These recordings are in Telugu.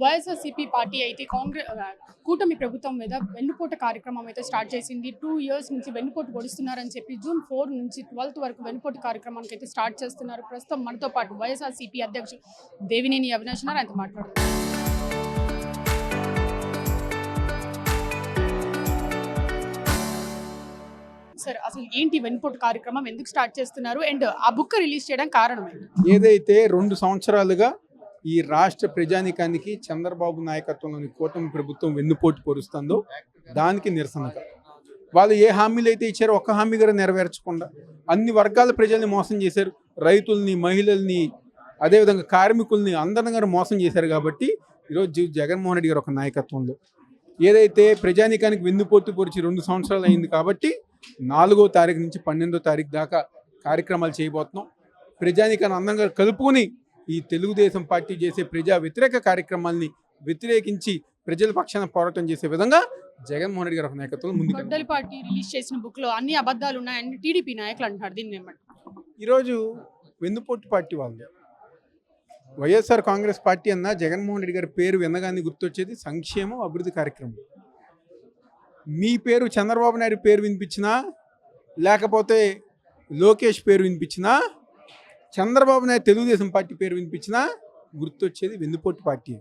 వైఎస్ఆర్‌సీపీ పార్టీ అయితే కూటమి ప్రభుత్వం మీద వెన్నుపోటు కార్యక్రమం అయితే స్టార్ట్ చేసింది. 2 ఇయర్స్ నుంచి వెన్నుపోటు పొడుస్తున్నారని చెప్పి జూన్ 4 నుంచి 12th వరకు వెన్నుపోటు కార్యక్రమానికి అయితే స్టార్ట్ చేస్తున్నారు. ప్రస్తుతం మనతో పాటు వైఎస్ఆర్‌సీపీ అధ్యక్షుడు దేవినేని అవినాష్ ఉన్నారు. ఆయనతో మాట్లాడుతున్నారు. సార్, అసలు ఏంటి వెన్నుపోటు కార్యక్రమం, ఎందుకు స్టార్ట్ చేస్తున్నారు అండ్ ఆ బుక్ రిలీజ్ చేయడానికి కారణం ఏంటి? ఏదైతే 2 సంవత్సరాలుగా ఈ రాష్ట్ర ప్రజానికానికి చంద్రబాబు నాయకత్వంలోని కూటమి ప్రభుత్వం వెన్నుపోటు పొరుస్తుందో దానికి నిరసనగా వాళ్ళు ఏ హామీలు అయితే ఇచ్చారో ఒక్క హామీ కూడా నెరవేర్చకుండా అన్ని వర్గాల ప్రజల్ని మోసం చేశారు. రైతుల్ని, మహిళల్ని, అదేవిధంగా కార్మికుల్ని అందరిని గారు మోసం చేశారు. కాబట్టి ఈరోజు జగన్మోహన్ రెడ్డి గారు ఒక నాయకత్వంలో ఏదైతే ప్రజానికానికి వెన్నుపోటు పొరిచి 2 సంవత్సరాలు అయింది కాబట్టి 4వ తారీఖు నుంచి 12వ తారీఖు దాకా కార్యక్రమాలు చేయబోతున్నాం. ప్రజానికాన్ని అందంగా కలుపుకొని ఈ తెలుగుదేశం పార్టీ చేసే ప్రజా వ్యతిరేక కార్యక్రమాల్ని వ్యతిరేకించి ప్రజల పక్షాన పోరాటం చేసే విధంగా జగన్మోహన్ రెడ్డి గారు ఒక నాయకత్వంలో ముందుకు గొడ్డలి పార్టీ రిలీజ్ చేసిన బుక్ లో అన్ని అబద్ధాలు ఉన్నాయని టీడీపీ నాయకులు అంటున్నారు. దీన్ని ఏమంటారు? ఈరోజు వెన్నుపోటు పార్టీ వాళ్ళు వైఎస్ఆర్ కాంగ్రెస్ పార్టీ అన్న జగన్మోహన్ రెడ్డి గారి పేరు వినగానే గుర్తొచ్చేది సంక్షేమం, అభివృద్ధి కార్యక్రమం. మీ పేరు చంద్రబాబు నాయుడు పేరు వినిపించినా, లేకపోతే లోకేష్ పేరు వినిపించినా, చంద్రబాబు నాయుడు తెలుగుదేశం పార్టీ పేరు వినిపించినా గుర్తొచ్చేది వెన్నుపోటు పార్టీ.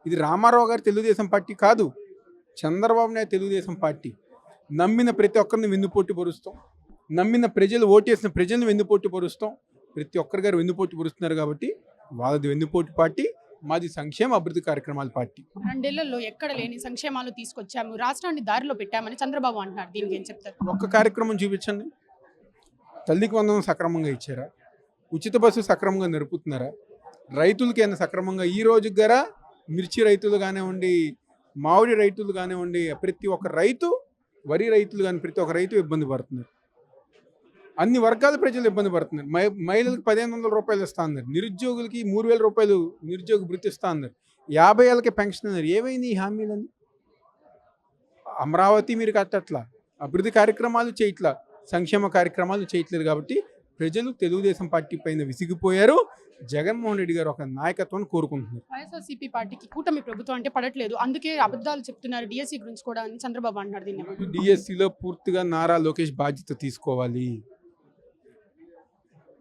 ఇది రామారావు గారు తెలుగుదేశం పార్టీ కాదు, చంద్రబాబు నాయుడు తెలుగుదేశం పార్టీ. నమ్మిన ప్రతి ఒక్కరిని వెన్నుపోటు పొరుస్తాం, నమ్మిన ప్రజలు, ఓటేసిన ప్రజలను వెన్నుపోటు పొరుస్తాం. ప్రతి ఒక్కరి గారు వెన్నుపోటు పొరుస్తున్నారు కాబట్టి వాళ్ళది వెన్నుపోటు పార్టీ, మాది సంక్షేమ అభివృద్ధి కార్యక్రమాల పార్టీ. 2 ఏళ్లలో ఎక్కడ లేని సంక్షేమాలు తీసుకొచ్చాము, రాష్ట్రాన్ని దారిలో పెట్టామని చంద్రబాబు అంటున్నారు. దీనికి ఏం చెప్తారు? ఒక్క కార్యక్రమం చూపించండి. తల్లికి వందనం సక్రమంగా ఇచ్చారా? ఉచిత బస్సు సక్రమంగా నడుపుతున్నారా? రైతులకి ఏమైనా సక్రమంగా ఈ రోజుకి గారా మిర్చి రైతులు కానివ్వండి, మామిడి రైతులు కానివ్వండి, ప్రతి ఒక్క రైతు, వరి రైతులు కానీ ప్రతి ఒక్క రైతు ఇబ్బంది పడుతున్నారు. అన్ని వర్గాల ప్రజలు ఇబ్బంది పడుతున్నారు. మహిళలకు 1500 రూపాయలు ఇస్తా అన్నారు, నిరుద్యోగులకి 3000 రూపాయలు నిరుద్యోగ భృతి ఇస్తా అన్నారు, 50 ఏళ్ళకి పెన్షన్ అన్నారు. ఏమైంది ఈ హామీలని? అమరావతి మీరు కట్టట్లా, అభివృద్ధి కార్యక్రమాలు చేయట్లా, సంక్షేమ కార్యక్రమాలు చేయట్లేదు. కాబట్టి ప్రజలు తెలుగుదేశం పార్టీ పైన విసిగిపోయారు. జగన్మోహన్ రెడ్డి గారు ఒక నాయకత్వాన్ని కోరుకుంటున్నారు. వైఎస్ఆర్‌సీపీ పార్టీకి కూటమి ప్రభుత్వం అంటే పడట్లేదు, అందుకే అబద్ధాలు చెప్తున్నారు డిఎస్సి గురించి కూడా అని చంద్రబాబు అంటున్నారు. దీన్ని డిఎస్సిలో పూర్తిగా నారా లోకేష్ బాధ్యత తీసుకోవాలి.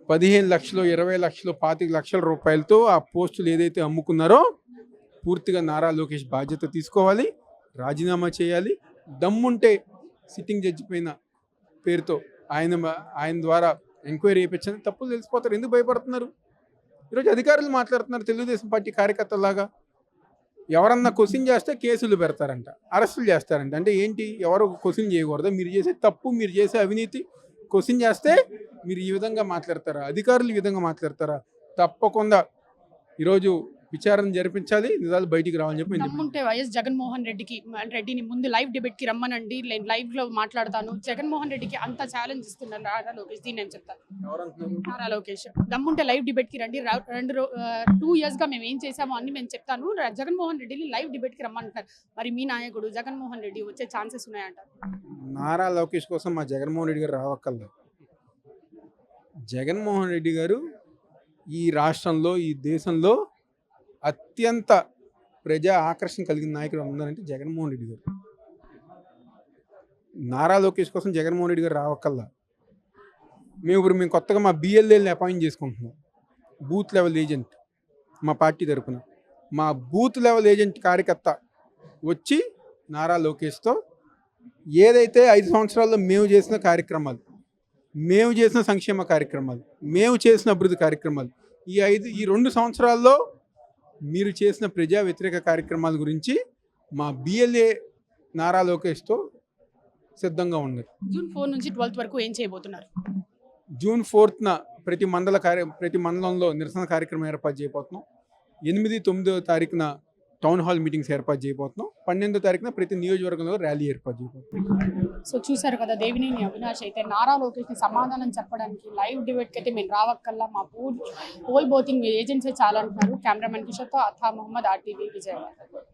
15 లక్షలు, 20 లక్షలు, 25 లక్షల రూపాయలతో ఆ పోస్టులు ఏదైతే అమ్ముకున్నారో పూర్తిగా నారా లోకేష్ బాధ్యత తీసుకోవాలి, రాజీనామా చేయాలి. దమ్ముంటే సిట్టింగ్ జడ్జి పైన పేరుతో ఆయన ద్వారా ఎంక్వైరీ చేయించండి. తప్పులు తెలిసిపోతారు. ఎందుకు భయపడుతున్నారు? ఈరోజు అధికారులు మాట్లాడుతున్నారు తెలుగుదేశం పార్టీ కార్యకర్తలాగా. ఎవరన్నా క్వశ్చన్ చేస్తే కేసులు పెడతారంట, అరెస్టులు చేస్తారంట. అంటే ఏంటి? ఎవరు క్వశ్చన్ చేయకూడదు? మీరు చేసే తప్పు, మీరు చేసే అవినీతి క్వశ్చన్ చేస్తే మీరు ఈ విధంగా మాట్లాడతారా? అధికారులు ఈ విధంగా మాట్లాడతారా? తప్పకుండా ఈరోజు విచారణ జరిపించాలి, నిజాలు బయటికి రావాలని చెప్పి నమ్ముంటే వైఎస్ జగన్మోహన్ రెడ్డిని ముందు లైవ్ డిబేట్ కి రమ్మనండి, లైవ్ లో మాట్లాడతాను. జగన్మోహన్ రెడ్డికి అంత ఛాలెంజ్ ఇస్తున్నారు నారా లోకేష్. దీన్ని నేను చెప్తాను. నారా లోకేష్ దమ్ముంటే లైవ్ డిబేట్ కి రండి, 2 ఇయర్స్ గా మేము ఏం చేసామో అన్ని మేము చెప్తాను, జగన్మోహన్ రెడ్డిని లైవ్ డిబేట్ కి రమ్మంటారు. మరి మీ నాయకుడు జగన్మోహన్ రెడ్డి వచ్చే ఛాన్సెస్ ఉన్నాయంటారు? నారా లోకేష్ కోసం మా జగన్మోహన్ రెడ్డి గారు రావక్కర్లేదు. జగన్మోహన్ రెడ్డి గారు ఈ రాష్ట్రంలో, ఈ దేశంలో అత్యంత ప్రజా ఆకర్షణ కలిగిన నాయకుడు ఉన్నారంటే జగన్మోహన్ రెడ్డి గారు. నారా లోకేష్ కోసం జగన్మోహన్ రెడ్డి గారు రావక్కల్లా. మేము కొత్తగా మా బిఎల్ఏని అపాయింట్ చేసుకుంటున్నాం, బూత్ లెవెల్ ఏజెంట్. మా పార్టీ తరఫున మా బూత్ లెవెల్ ఏజెంట్ కార్యకర్త వచ్చి నారా లోకేష్తో ఏదైతే 5 సంవత్సరాల్లో మేము చేసిన కార్యక్రమాలు, మేము చేసిన సంక్షేమ కార్యక్రమాలు, మేము చేసిన అభివృద్ధి కార్యక్రమాలు, ఈ 2 సంవత్సరాల్లో మీరు చేసిన ప్రజా వ్యతిరేక కార్యక్రమాల గురించి మా బిఎల్ఏ నారా లోకేష్తో సిద్ధంగా ఉన్నారు. జూన్ 4 నుంచి 12th వరకు ఏం చేయబోతున్నారు? జూన్ 4న ప్రతి మండలంలో నిరసన కార్యక్రమం ఏర్పాటు చేయబోతున్నాం. 8, 9వ తారీఖున టౌన్ హాల్ మీటింగ్స్ ఏర్పాటు చేయబోతున్నాం. 12వ తారీఖున ప్రతి నియోజకవర్గంలో ర్యాలీ ఏర్పాటు చేయబోతున్నాం. సో చూసారు కదా, దేవినేని అవినాష్ అయితే నారా లోకేష్ని సమాధానం చెప్పడానికి లైవ్ డిబేట్కి అయితే మేము రావక్కల్లా, మా పోల్ బోతింగ్ ఏజెన్సీ చాలా అంటున్నారు. కెమెరామెన్ కిషోర్తో అథా మొహమ్మద్, RTV విజయవాడ.